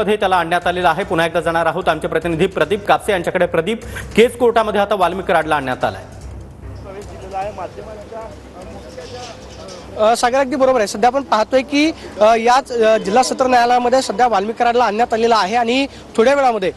मध्ये त्याला आणण्यात आलेला आहे। पुन्हा एकदा जाणार आहोत आमचे प्रतिनिधी प्रदीप कापसे यांच्याकडे। प्रदीप, केस कोर्टामध्ये आता वाल्मिक कराडला आणण्यात आलाय। सागर अगदी बरोबर आहे। सध्या आपण पाहतोय की याच जिल्हा सत्र न्यायालयामध्ये सध्या वाल्मिक कराडला आणण्यात आलेला आहे आणि थोड्या वेळामध्ये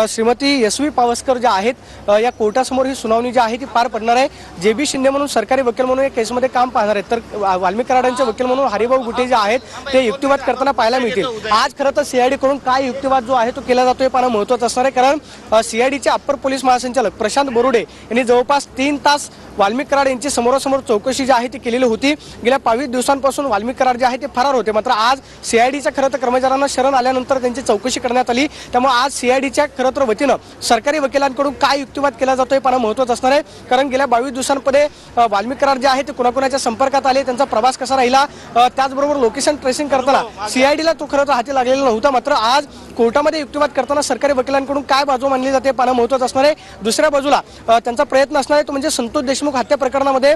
श्रीमती एस.व्ही. पावसकर ज्या आहेत या कोर्टासमोर ही सुनावणी जी आहे ती पार पडणार आहे। जे.बी. शिंदे म्हणून सरकारी वकील म्हणून या केसमध्ये काम पाहणार आहेत, तर वाल्मिक कराडांचे वकील म्हणून हरिभाऊ गुटे जे आहेत ते युक्तिवाद करताना पाहायला मिळतील। आज खरं तर सीआयडी कडून काय युक्तिवाद जो आहे तो केला जातोय पाहणं महत्त्वाचं असणार आहे, कारण सीआयडीचे अप्पर पोलीस महासंचालक प्रशांत बोरुडे यांनी जवळपास 3 तास वाल्मिक कराड यांची समोरासमोर चौकशी जी आहे ती केलेली होती। गेल्या 22 दिवसांपासून वाल्मिक कराड जे आहे ते फरार होते, मात्र आज सीआयडीच्या खरं तर कर्मचाऱ्यांना शरण आल्यानंतर त्यांची चौकशी करण्यात आली। त्यामुळे आज सीआयडीच्या खरं तर वतीनं सरकारी वकिलांकडून काय युक्तिवाद केला जातोय पाहणं महत्त्वाचं असणार आहे, कारण गेल्या 22 दिवसांमध्ये वाल्मिक कराड जे आहे ते कुणाकुणाच्या संपर्कात आले, त्यांचा प्रवास कसा राहिला, त्याचबरोबर लोकेशन ट्रेसिंग करताना सीआयडीला तो खरं तर हाती लागलेला नव्हता। मात्र आज कोर्टामध्ये युक्तिवाद करताना सरकारी वकिलांकडून काय बाजू मांडली जाते पाहणं महत्त्वाचं असणार आहे। दुसऱ्या बाजूला त्यांचा प्रयत्न असणार आहे तो म्हणजे संतोष देशमुख हत्या प्रकरणामध्ये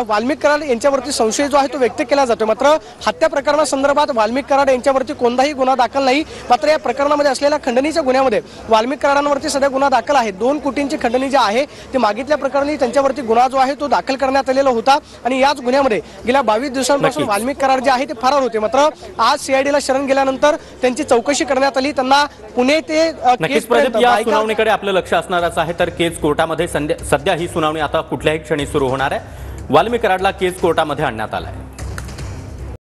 वाल्मिक कराड यांच्यावरती संशय जो आहे तो व्यक्त केला जातो, मात्र हत्या प्रकरणासंदर्भात वाल्मिक कराड यांच्यावरती कोणताही गुन्हा दाखल नाही। मात्र या प्रकरणामध्ये असलेल्या खंडणीच्या गुन्ह्यामध्ये वाल्मिक कराडांवरती सध्या गुन्हा दाखल आहे। 2 कोटींची खंडणी जी आहे ती मागितल्या प्रकरणी त्यांच्यावरती गुन्हा जो आहे तो दाखल करण्यात आलेला होता आणि याच गुन्ह्यामध्ये गेल्या 22 दिवसांपासून वाल्मिक कराड जे आहे ते फरार होते। मात्र आज सीआयडीला शरण गेल्यानंतर त्यांची चौकशी करण्यात आली। त्यांना पुणे ते नक्कीच प्रदीप, या सुनावणीकडे आपलं लक्ष असणारच आहे। तर केस कोर्टामध्ये सध्या ही सुनावणी आता कुठल्याही क्षणी सुरू होणार आहे। वाल्मिक कराडला केस कोर्टामध्ये आणण्यात आलाय।